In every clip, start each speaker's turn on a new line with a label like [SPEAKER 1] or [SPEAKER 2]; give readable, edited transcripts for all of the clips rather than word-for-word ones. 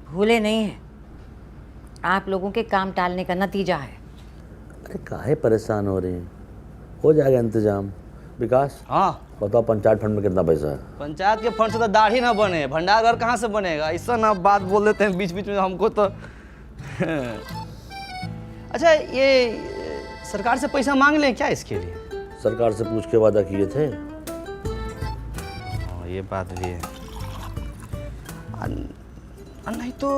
[SPEAKER 1] भूले नहीं है, आप लोगों के काम टालने का नतीजा है।
[SPEAKER 2] अरे काहे परेशान हो रही हैं, हो जाएगा इंतजाम। विकास,
[SPEAKER 3] हाँ
[SPEAKER 2] बताओ पंचायत फंड में कितना पैसा है?
[SPEAKER 3] पंचायत के फंड से तो दाढ़ी ना बने, भंडार घर कहाँ से बनेगा? ऐसा ना बात बोल देते हैं बीच बीच में हमको तो। अच्छा, ये सरकार से पैसा मांग लें क्या इसके लिए?
[SPEAKER 2] सरकार से पूछ के वादा किए थे।
[SPEAKER 3] ये बात भी है। नहीं तो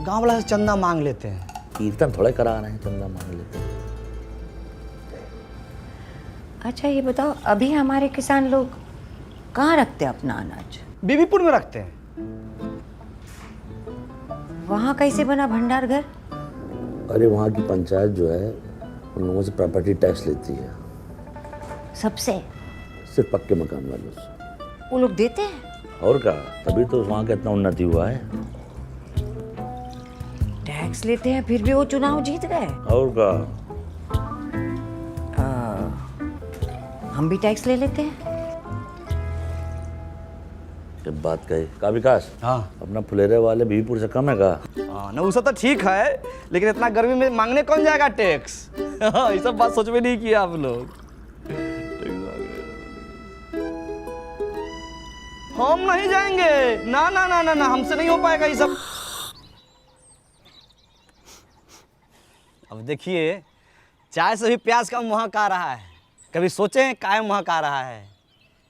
[SPEAKER 3] गांव वाला से चंदा मांग लेते हैं।
[SPEAKER 2] कीर्तन थोड़े करा रहे हैं, चंदा मांग लेते हैं।
[SPEAKER 1] अच्छा ये बताओ, अभी हमारे किसान लोग कहाँ रखते हैं अपना अनाज?
[SPEAKER 3] बीबीपुर में रखते हैं।
[SPEAKER 1] वहाँ कैसे बना भंडार घर?
[SPEAKER 2] अरे वहाँ की पंचायत जो है उन लोगों से प्रॉपर्टी टैक्स लेती है।
[SPEAKER 1] सबसे?
[SPEAKER 2] सिर्फ पक्के मकान वालों से।
[SPEAKER 1] वो लोग देते हैं?
[SPEAKER 2] और क्या, तभी तो वहाँ का इतना उन्नति हुआ है।
[SPEAKER 1] टैक्स लेते हैं फिर भी वो चुनाव जीत गए।
[SPEAKER 2] और क्या,
[SPEAKER 1] हम भी टैक्स ले लेते हैं।
[SPEAKER 2] जब बात कही का विकास,
[SPEAKER 3] हाँ
[SPEAKER 2] अपना फुलेरे वाले बीबीपुर से कम है का?
[SPEAKER 3] हाँ ना, उससे तो ठीक है, लेकिन इतना गर्मी में मांगने कौन जाएगा टैक्स? ये सब बात सोच में नहीं किया आप लोग। हम नहीं जाएंगे, ना ना ना ना ना, हमसे नहीं हो पाएगा ये सब। अब देखिए, चाय से भी प्याज का महक आ रहा है। कभी सोचे काहे महक आ रहा है?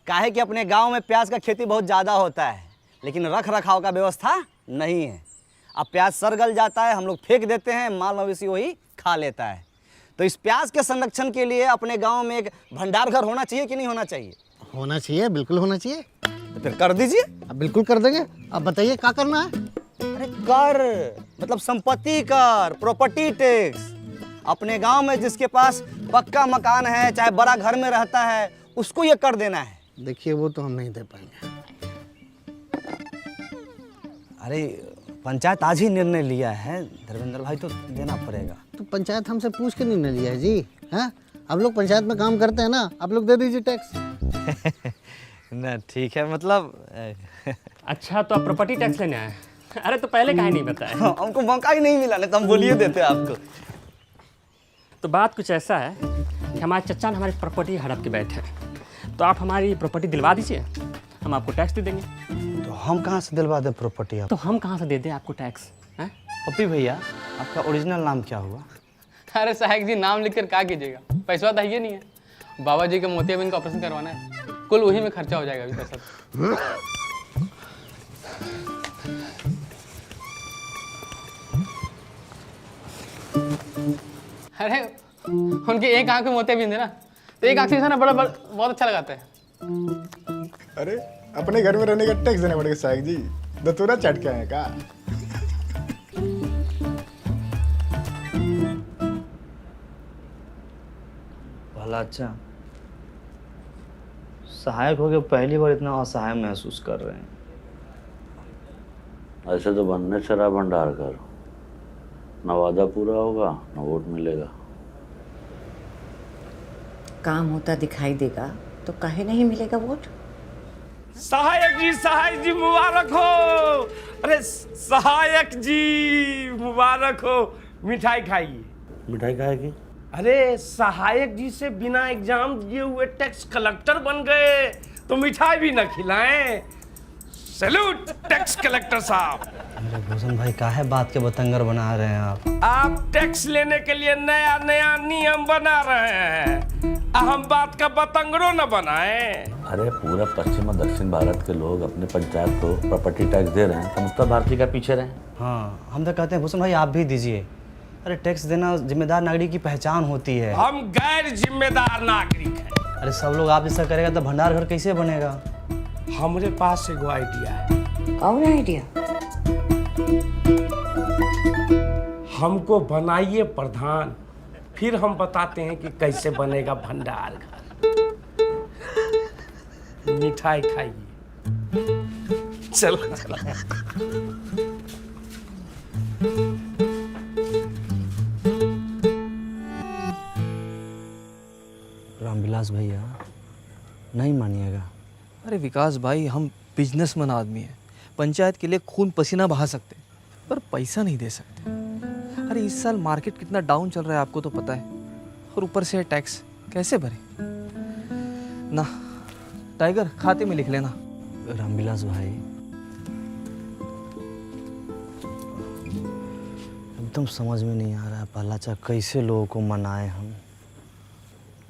[SPEAKER 3] काहे कि अपने गांव में प्याज का खेती बहुत ज़्यादा होता है, लेकिन रख रखाव का व्यवस्था नहीं है। अब प्याज सड़ गल जाता है, हम लोग फेंक देते हैं, माल मवेशी वही खा लेता है। तो इस प्याज के संरक्षण के लिए अपने गांव में एक भंडार घर होना चाहिए कि नहीं होना चाहिए?
[SPEAKER 4] होना चाहिए, बिल्कुल होना चाहिए।
[SPEAKER 3] तो फिर कर दीजिए।
[SPEAKER 4] अब बिल्कुल कर देंगे। अब बताइए क्या करना है?
[SPEAKER 3] अरे कर मतलब संपत्ति कर, प्रॉपर्टी टैक्स। अपने गांव में जिसके पास पक्का मकान है, चाहे बड़ा घर में रहता है, उसको ये कर देना है।
[SPEAKER 4] देखिए वो तो हम नहीं दे पाएंगे।
[SPEAKER 3] अरे पंचायत आज ही निर्णय लिया है धर्मेंद्र भाई, तो देना पड़ेगा।
[SPEAKER 4] तो पंचायत हमसे पूछ के निर्णय लिया है जी। हैं, आप लोग पंचायत में काम करते हैं ना, आप लोग दे दीजिए टैक्स।
[SPEAKER 3] ना ठीक है, मतलब
[SPEAKER 5] अच्छा तो आप प्रॉपर्टी टैक्स लेने आए? अरे तो पहले काहे नहीं बताया?
[SPEAKER 3] हमको मौका ही नहीं मिला, नहीं तो हम बोलिए देते आपको।
[SPEAKER 5] तो बात कुछ ऐसा है कि हमारे चचा ने हमारी प्रॉपर्टी हड़प के बैठे हैं, तो आप हमारी प्रॉपर्टी दिलवा दीजिए, हम आपको टैक्स दे देंगे।
[SPEAKER 3] तो हम कहाँ से दिलवा दें प्रॉपर्टी?
[SPEAKER 5] तो हम कहाँ से दे दें आपको टैक्स? हैं?
[SPEAKER 3] पप्पी भैया, आपका ओरिजिनल नाम क्या हुआ?
[SPEAKER 6] अरे सहायक जी, नाम लिखकर क्या कीजिएगा? पैसा तो है नहीं है। बाबा जी के मोतियाबिंद का ऑपरेशन करवाना है, कुल वही में खर्चा हो जाएगा अभी पैसा। अरे उनके एक आंख में मोतियाबिंद है ना, तो एक आंख से ना बड़ा बहुत अच्छा लगाता है।
[SPEAKER 7] अरे अपने घर में रहने का टैक्स देना पड़ेगा साहब जी, दतूरा चट के आए का?
[SPEAKER 3] भला अच्छा, सहायक हो गए, पहली बार इतना असहाय महसूस कर रहे हैं।
[SPEAKER 2] ऐसे तो बनने चला भंडार कर, न वादा पूरा होगा न वोट मिलेगा।
[SPEAKER 1] काम होता दिखाई देगा तो काहे नहीं मिलेगा वोट?
[SPEAKER 8] सहायक जी मुबारक हो। अरे सहायक जी मुबारक हो। मिठाई खाइए।
[SPEAKER 2] मिठाई खाएगी?
[SPEAKER 8] अरे सहायक जी से बिना एग्जाम दिए हुए टैक्स कलेक्टर बन गए, तो मिठाई भी न खिलाएं? सैल्यूट टैक्स कलेक्टर साहब।
[SPEAKER 3] अरे भूषण भाई, काहे बात के बतंगर बना रहे हैं आप?
[SPEAKER 8] आप टैक्स लेने के लिए नया नया नियम बना रहे हैं, हम बात का बतंगड़ो न बनाएं।
[SPEAKER 2] अरे पूरा पश्चिम और दक्षिण भारत के लोग अपने पंचायत को प्रॉपर्टी टैक्स दे रहे हैं, तो उत्तर भारतीय का पीछे रहे।
[SPEAKER 3] हाँ, हम तो कहते हैं भूषण भाई आप भी दीजिए। अरे टैक्स देना जिम्मेदार नागरिक की पहचान होती है।
[SPEAKER 8] हम गैर जिम्मेदार नागरिक हैं।
[SPEAKER 3] अरे सब लोग आप जैसा करेगा तो भंडार घर कैसे बनेगा?
[SPEAKER 8] हमारे पास एगो आइडिया है।
[SPEAKER 1] कौन आइडिया?
[SPEAKER 8] हमको बनाइए प्रधान, फिर हम बताते हैं कि कैसे बनेगा भंडार घर। मिठाई खाइए। चलो
[SPEAKER 3] रामविलास भैया, नहीं मानिएगा।
[SPEAKER 9] अरे विकास भाई, हम बिजनेसमैन आदमी हैं, पंचायत के लिए खून पसीना बहा सकते हैं, पर पैसा नहीं दे सकते। अरे इस साल मार्केट कितना डाउन चल रहा है आपको तो पता है, और ऊपर से टैक्स कैसे भरे ना। टाइगर खाते में लिख लेना।
[SPEAKER 3] रामविलास भाई, एकदम समझ में नहीं आ रहा है पहलाचा कैसे लोगों को मनाए हम।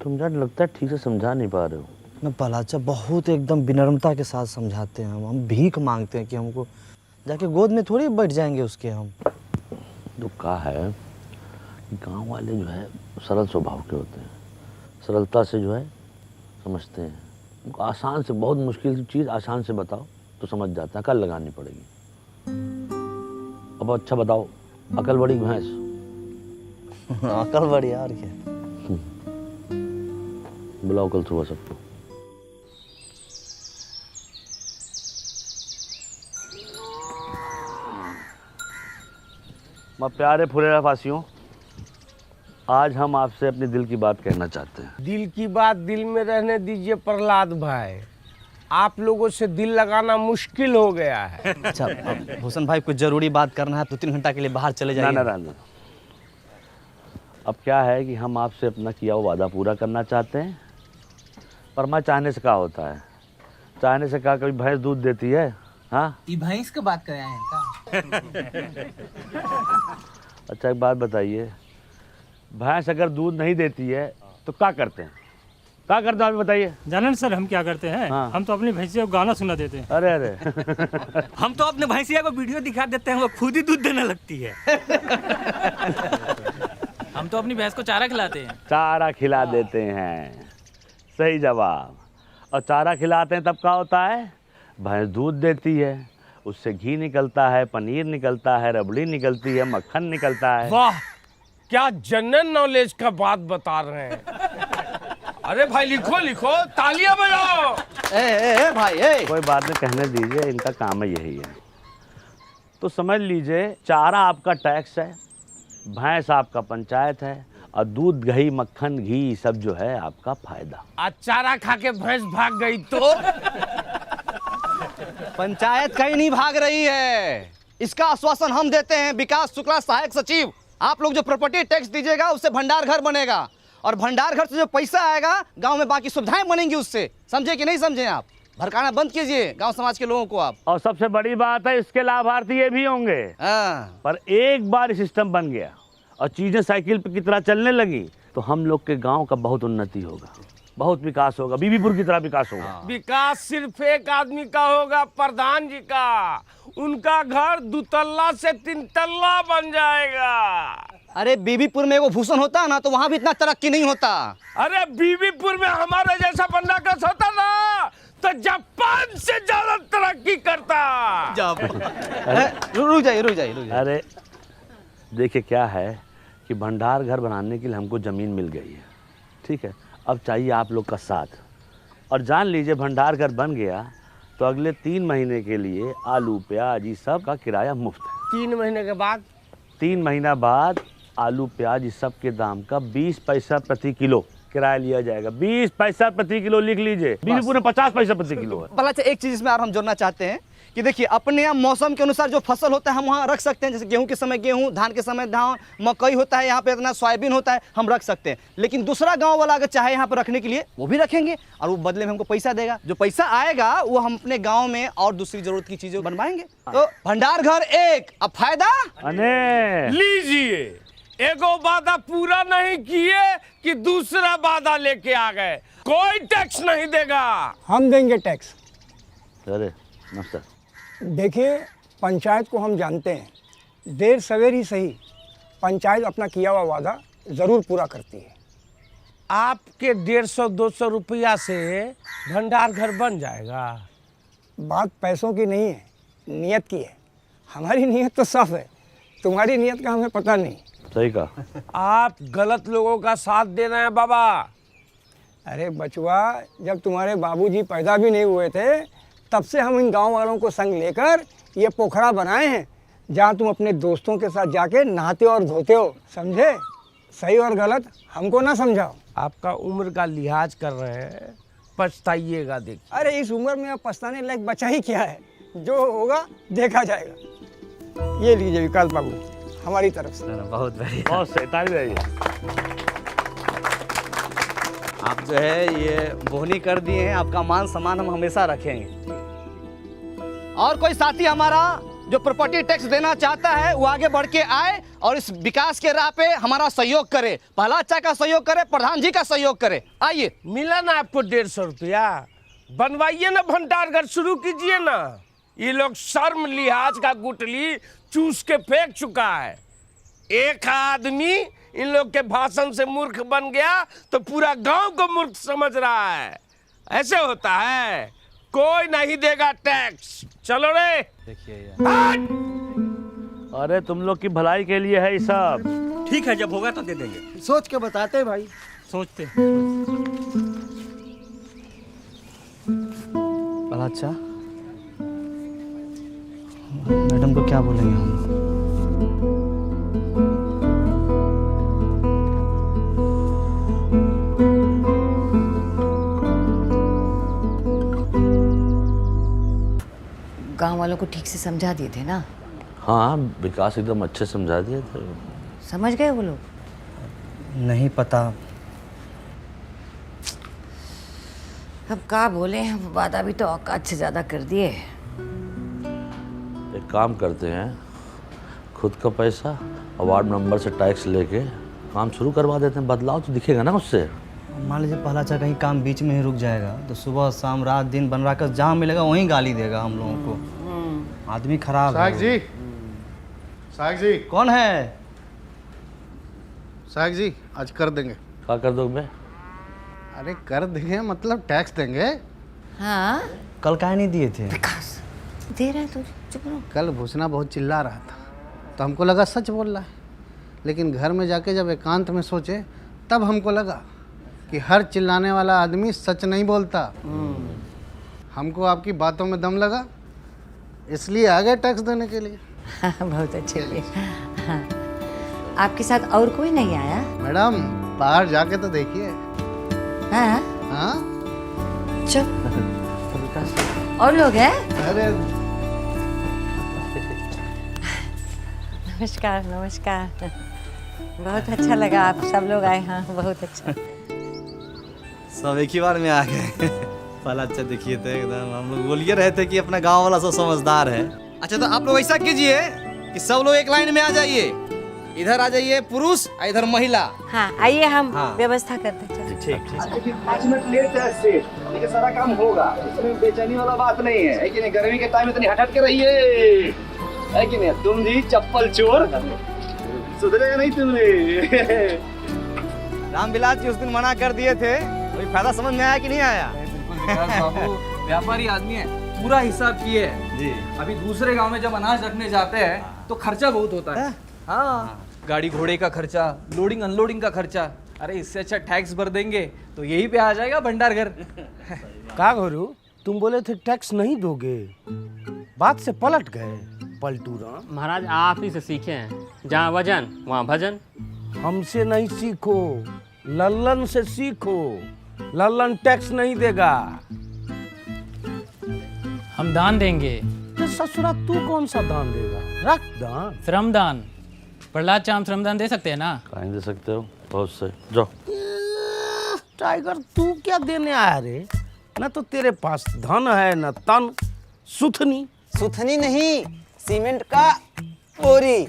[SPEAKER 2] तुम यार लगता है ठीक से समझा नहीं पा रहे हो।
[SPEAKER 3] ना पहलाचा बहुत एकदम विनम्रता के साथ समझाते हैं हम भीख मांगते हैं कि हमको जाके गोद में थोड़ी बैठ जाएंगे उसके हम।
[SPEAKER 2] तो क्या है, गांव वाले जो है सरल स्वभाव के होते हैं, सरलता से जो है समझते हैं। उनको आसान से, बहुत मुश्किल चीज़ आसान से बताओ तो समझ जाता है, कल लगानी पड़ेगी। अब अच्छा बताओ, अकल बड़ी भैंस।
[SPEAKER 3] अकल बड़ी यार क्या।
[SPEAKER 2] बुलाओ कल सुबह सबको। मैं प्यारे फुरेरा फासियों, आज हम आपसे अपने दिल की बात कहना चाहते हैं।
[SPEAKER 8] दिल की बात दिल में रहने दीजिए प्रहलाद भाई, आप लोगों से दिल लगाना मुश्किल हो गया है।
[SPEAKER 3] अच्छा भूषण भाई, कुछ जरूरी बात करना है, 2-3 घंटा के लिए बाहर चले जाइए।
[SPEAKER 2] ना। अब क्या है कि हम आपसे अपना किया हुआ वादा पूरा करना चाहते हैं, पर मैं चाहने से क्या होता है, चाहने से क्या कभी भैंस दूध देती है? हाँ,
[SPEAKER 9] ये भैंस की बात कर रहे हैं का?
[SPEAKER 2] अच्छा एक बात बताइए, भैंस अगर दूध नहीं देती है तो क्या करते हैं? क्या करते हैं आप बताइए।
[SPEAKER 5] जानन सर हम क्या करते हैं?
[SPEAKER 2] हाँ।
[SPEAKER 5] हम तो अपनी भैंसिया को गाना सुना देते हैं।
[SPEAKER 2] अरे
[SPEAKER 5] हम तो अपने भैंसिया को वीडियो दिखा देते हैं, वो खुद ही दूध देने लगती है।
[SPEAKER 9] हम तो अपनी भैंस को चारा खिलाते हैं।
[SPEAKER 2] चारा खिला देते हैं, सही जवाब। और चारा खिलाते हैं तब क्या होता है? भैंस दूध देती है, उससे घी निकलता है, पनीर निकलता है, रबड़ी निकलती है, मक्खन निकलता है।
[SPEAKER 8] वाह, क्या जनरल नॉलेज का बात बता रहे हैं। अरे भाई लिखो लिखो, तालियां बजाओ।
[SPEAKER 3] ए भाई ए।
[SPEAKER 2] कोई बात नहीं, कहने दीजिए, इनका काम है यही है। तो समझ लीजिए, चारा आपका टैक्स है, भैंस आपका पंचायत है, और दूध दही मक्खन घी सब जो है आपका फायदा।
[SPEAKER 8] आज चारा खा के भैंस भाग गई तो?
[SPEAKER 3] पंचायत कहीं नहीं भाग रही है, इसका आश्वासन हम देते हैं। विकास शुक्ला सहायक सचिव, आप लोग जो प्रॉपर्टी टैक्स दीजिएगा उससे भंडार घर बनेगा, और भंडार घर से जो पैसा आएगा गांव में बाकी सुविधाएं बनेंगी उससे। समझे कि नहीं समझे? आप भड़काना बंद कीजिए गांव समाज के लोगों को आप।
[SPEAKER 2] और सबसे बड़ी बात है, इसके लाभार्थी ये भी होंगे। पर एक बार सिस्टम बन गया और चीजें साइकिल पे की तरह चलने लगी तो हम लोग के गांव का बहुत उन्नति होगा, बहुत विकास होगा, बीबीपुर की तरह विकास होगा।
[SPEAKER 8] विकास सिर्फ एक आदमी का होगा, प्रधान जी का। उनका घर 2 तल्ला से 3 तल्ला बन जाएगा।
[SPEAKER 3] अरे बीबीपुर में वो भूषण होता ना तो वहाँ भी इतना तरक्की नहीं होता।
[SPEAKER 8] अरे बीबीपुर में हमारे जैसा बंदा कस होता ना तो जापान से ज्यादा तरक्की करता।
[SPEAKER 3] रुक जाइए।
[SPEAKER 2] अरे देखिए क्या है कि भंडार घर बनाने के लिए हमको ज़मीन मिल गई है, ठीक है। अब चाहिए आप लोग का साथ, और जान लीजिए भंडार घर बन गया तो अगले 3 महीने के लिए आलू प्याज ये सब का किराया मुफ्त है।
[SPEAKER 8] 3 महीने के बाद?
[SPEAKER 2] 3 महीना बाद आलू प्याज इस सब के दाम का 20 पैसा प्रति किलो किराया लिया जाएगा। 20 पैसा प्रति किलो लिख लीजिए। बीबीपुर में 50 पैसा प्रति किलो है।
[SPEAKER 3] भला एक चीज इसमें और हम जोड़ना चाहते हैं कि देखिए, अपने यहाँ मौसम के अनुसार जो फसल होता है हम वहाँ रख सकते हैं। जैसे गेहूं के समय गेहूं, धान के समय धान, मकई होता है यहाँ पे, इतना सोयाबीन होता है, हम रख सकते हैं। लेकिन दूसरा गांव वाला अगर चाहे यहाँ पर रखने के लिए वो भी रखेंगे, और वो बदले में हमको पैसा देगा। जो पैसा आएगा वो हम अपने गाँव में और दूसरी जरूरत की चीजें बनवाएंगे। तो भंडार घर एक, अब फायदा
[SPEAKER 8] लीजिए। एगो वादा पूरा नहीं किए कि दूसरा वादा लेके आ गए। कोई टैक्स नहीं देगा।
[SPEAKER 10] हम देंगे टैक्स।
[SPEAKER 2] अरे नमस्कार।
[SPEAKER 10] देखिए, पंचायत को हम जानते हैं, देर सवेर ही सही पंचायत अपना किया हुआ वादा ज़रूर पूरा करती है।
[SPEAKER 8] आपके 150-200 रुपया से भंडार घर बन जाएगा।
[SPEAKER 10] बात पैसों की नहीं है, नियत की है। हमारी नियत तो साफ है, तुम्हारी नियत का हमें पता नहीं।
[SPEAKER 2] सही कहा।
[SPEAKER 8] आप गलत लोगों का साथ दे रहे हैं बाबा।
[SPEAKER 10] अरे बचवा, जब तुम्हारे बाबूजी पैदा भी नहीं हुए थे तब से हम इन गांव वालों को संग लेकर ये पोखरा बनाए हैं, जहाँ तुम अपने दोस्तों के साथ जाके नहाते और धोते हो। समझे? सही और गलत हमको ना समझाओ।
[SPEAKER 8] आपका उम्र का लिहाज कर रहे हैं, पछताइएगा। देखिए,
[SPEAKER 10] अरे इस उम्र में अब पछताने लायक बचा ही क्या है? जो होगा देखा जाएगा। ये लीजिए विकास बाबू हमारी तरफ से।
[SPEAKER 3] बहुत बढ़िया।
[SPEAKER 2] बहुत सही, ताली बजाइए।
[SPEAKER 3] आप जो है ये बोहनी कर दिए हैं, आपका मान सम्मान हम हमेशा रखेंगे। और कोई साथी हमारा जो प्रॉपर्टी टैक्स देना चाहता है वो आगे बढ़ के आए और इस विकास के राह पे हमारा सहयोग करे। पहला अच्छा का सहयोग करे, प्रधान जी का सहयोग करे। आइए।
[SPEAKER 8] मिला ना आपको 150 रुपया, बनवाइए ना भंडार घर शुरू कीजिए ना। ये लोग शर्म लिहाज का गुटली चूस के फेंक चुका है। एक आदमी इन लोग के भाषण से मूर्ख बन गया तो पूरा गांव को मूर्ख समझ रहा है। ऐसे होता है, कोई नहीं देगा टैक्स। चलो रे।
[SPEAKER 3] देखिए
[SPEAKER 2] अरे तुम लोग की भलाई के लिए है ये सब।
[SPEAKER 5] ठीक है, जब होगा तो दे देंगे।
[SPEAKER 4] सोच के बताते भाई।
[SPEAKER 5] सोचते।
[SPEAKER 3] बड़ा अच्छा। मैडम को क्या बोलेंगे हम?
[SPEAKER 1] गांव वालों को ठीक से समझा दिए थे ना?
[SPEAKER 2] हाँ, विकास एकदम अच्छे समझा दिए थे।
[SPEAKER 1] समझ गए वो लोग?
[SPEAKER 3] नहीं पता।
[SPEAKER 1] अब क्या बोले हैं, वादा भी तो औकात से ज्यादा कर दिए।
[SPEAKER 2] एक काम करते हैं, खुद का पैसा और वार्ड मेंबर से टैक्स लेके काम शुरू करवा देते हैं। बदलाव तो दिखेगा ना उससे।
[SPEAKER 3] मान लीजिए पहला अच्छा कहीं काम बीच में ही रुक जाएगा तो सुबह शाम रात दिन बन रहा कर जहाँ मिलेगा वहीं गाली देगा हम लोगों को। आदमी खराब है।
[SPEAKER 4] साहब जी
[SPEAKER 3] कौन है?
[SPEAKER 4] साहब जी आज कर देंगे।
[SPEAKER 2] क्या कर दो मैं?
[SPEAKER 4] अरे कर देंगे मतलब टैक्स देंगे।
[SPEAKER 1] हाँ,
[SPEAKER 3] कल काहे नहीं दिए थे?
[SPEAKER 1] विकास दे रहा है तो चुप रहो।
[SPEAKER 4] कल भूसना बहुत चिल्ला रहा था तो हमको लगा सच बोल रहा है, लेकिन घर में जाके जब एकांत में सोचे तब हमको लगा कि हर चिल्लाने वाला आदमी सच नहीं बोलता। हमको आपकी बातों में दम लगा, इसलिए आ गए टैक्स देने के लिए।
[SPEAKER 1] हाँ, बहुत अच्छे हुए। हाँ, आपके साथ और कोई नहीं आया?
[SPEAKER 4] मैडम बाहर जाके तो देखिए।
[SPEAKER 1] हाँ
[SPEAKER 4] हाँ
[SPEAKER 1] चल। और लोग हैं?
[SPEAKER 4] अरे
[SPEAKER 1] नमस्कार नमस्कार। बहुत अच्छा लगा आप सब लोग आए। हाँ, बहुत अच्छा।
[SPEAKER 3] सब एक ही बार में आ गए। पहला अच्छा देखिए तो एकदम हम लोग बोलिए रहे थे कि अपना गांव वाला सब समझदार है। अच्छा तो आप लोग ऐसा कीजिए कि सब लोग एक लाइन में आ जाइए। इधर आ जाइए पुरुष, इधर महिला।
[SPEAKER 1] हाँ आइए, हम
[SPEAKER 3] हाँ।
[SPEAKER 1] व्यवस्था करते हैं।
[SPEAKER 3] ठीक।
[SPEAKER 11] 5 मिनट लेट है सेठ, लेकिन सारा काम होगा। इसमें बेचैनी वाला बात नहीं है कि नहीं? गर्मी के टाइम में इतनी हट के रहिए, है कि नहीं? तुम जी चप्पल चोर, सुधरेगा नहीं तुमने।
[SPEAKER 3] रामविलास जी उस दिन मना कर दिए थे, कोई फायदा समझ में आया कि नहीं आया?
[SPEAKER 9] बाबू व्यापारी आदमी है, पूरा हिसाब किए है
[SPEAKER 3] जी।
[SPEAKER 9] अभी दूसरे गांव में जब अनाज रखने जाते हैं तो खर्चा बहुत होता है। हाँ, गाड़ी घोड़े का खर्चा, लोडिंग अनलोडिंग का खर्चा। अरे इससे अच्छा टैक्स भर देंगे तो यही पे आ जाएगा भंडार घर।
[SPEAKER 8] का गुरु, तुम बोले थे टैक्स नहीं दोगे, बात से पलट गए। पलटू राम।
[SPEAKER 5] महाराज आप ही से सीखे हैं, जहाँ वजन वहाँ भजन।
[SPEAKER 8] हमसे नहीं सीखो, लल्लन से सीखो। लल्लन टैक्स नहीं देगा।
[SPEAKER 12] हम दान देंगे।
[SPEAKER 8] तो ससुरा तू कौन सा दान देगा? रख दान।
[SPEAKER 12] श्रमदान। प्रहलाद चाम श्रमदान दे सकते हैं ना?
[SPEAKER 2] कहीं दे सकते हो, बहुत सही। जाओ।
[SPEAKER 8] टाइगर तू क्या देने आया रे? न तो तेरे पास धन है न तन। सुथनी।
[SPEAKER 3] सुथनी नहीं, सीमेंट का बोरी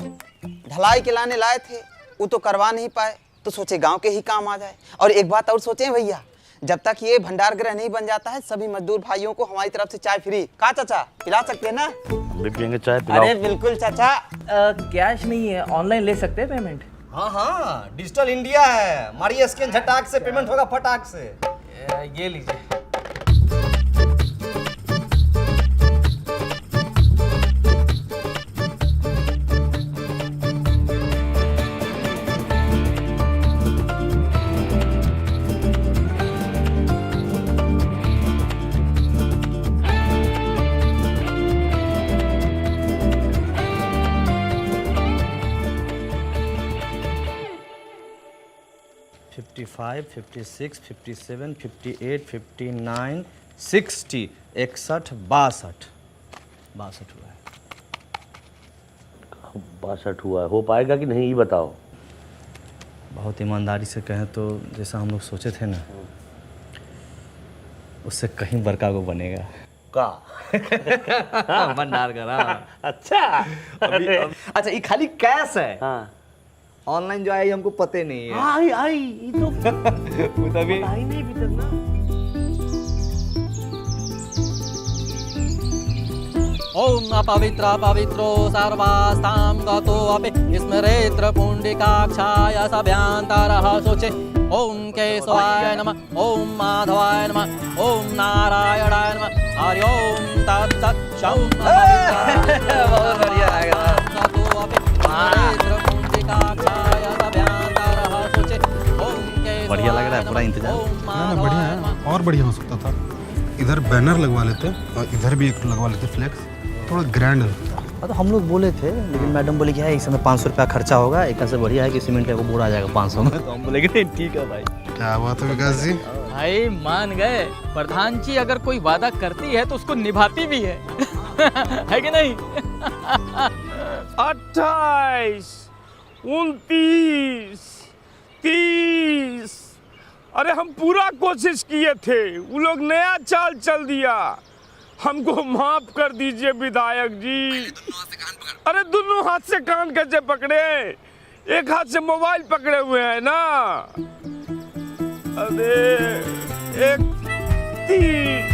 [SPEAKER 3] ढलाई के लाने लाए थे, वो तो करवा नहीं पाए तो सोचे गांव के ही काम आ जाए। और एक बात और सोचे भैया, जब तक ये भंडार गृह नहीं बन जाता है सभी मजदूर भाइयों को हमारी तरफ से चाय फ्री। कहा चाचा, पिला सकते हैं ना?
[SPEAKER 2] हम भी पियेंगे चाय, पिलाओ।
[SPEAKER 3] अरे बिल्कुल चाचा।
[SPEAKER 9] कैश नहीं है, ऑनलाइन ले सकते हैं पेमेंट।
[SPEAKER 3] हाँ, डिजिटल इंडिया है। मारिए स्कैन, झटाक से पेमेंट होगा फटाक से।
[SPEAKER 9] ये लीजिए।
[SPEAKER 3] फाइव 56 57 58 59 60 61 62 62 हुआ है।
[SPEAKER 2] 62 हुआ है, हो पाएगा कि नहीं ये बताओ।
[SPEAKER 3] बहुत ईमानदारी से कहें तो जैसा हम लोग सोचे थे ना, उससे कहीं बड़का को बनेगा
[SPEAKER 2] का
[SPEAKER 3] भंडार घर।
[SPEAKER 2] अच्छा
[SPEAKER 3] अच्छा, ये खाली कैश है,
[SPEAKER 2] हाँ
[SPEAKER 3] ऑनलाइन जो आई हमको पते नहीं है।
[SPEAKER 2] आई ये तो
[SPEAKER 3] वो तभी
[SPEAKER 2] आई नहीं अभी तक ना।
[SPEAKER 9] ओम अपवित्र पवित्रो सर्वास्तां गतो अपि स्मरेत्र पुण्डिकाक्षाय सभ्यांतरः शोचे। ओम केशवाय नमः, ओम माधवाय नमः, ओम नारायणाय नमः, हरि ओम तत्सत्। शं
[SPEAKER 3] बहुत बढ़िया लगा।
[SPEAKER 9] गतो अपि स्मरेत्र पुण्डिकाक्षाय सभ्यांतरः शोचे। ओम केशवाय
[SPEAKER 3] बढ़िया लग रहा है, पूरा इंतजाम।
[SPEAKER 4] ना बढ़िया है, और बढ़िया हो सकता था। इधर बैनर लगवा लेते और इधर भी एक लगवा लेते फ्लेक्स, थोड़ा ग्रैंड लगता।
[SPEAKER 3] तो हम लोग बोले थे, लेकिन मैडम बोले कि है इस समय 500 रुपया खर्चा होगा, एक से बढ़िया है कि सीमेंट का बोरा आ जाएगा 500 में। तो हम बोले कि नहीं ठीक है भाई।
[SPEAKER 4] क्या बात है विकास जी,
[SPEAKER 12] भाई मान गए। प्रधान जी अगर कोई वादा करती है तो उसको निभाती भी है है कि नहीं?
[SPEAKER 8] 28, 29, 30। अरे हम पूरा कोशिश किए थे, वो लोग नया चाल चल दिया। हमको माफ कर दीजिए विधायक जी। अरे दोनों हाथ से कान कैसे पकड़े? एक हाथ से मोबाइल पकड़े हुए हैं ना। अरे 31,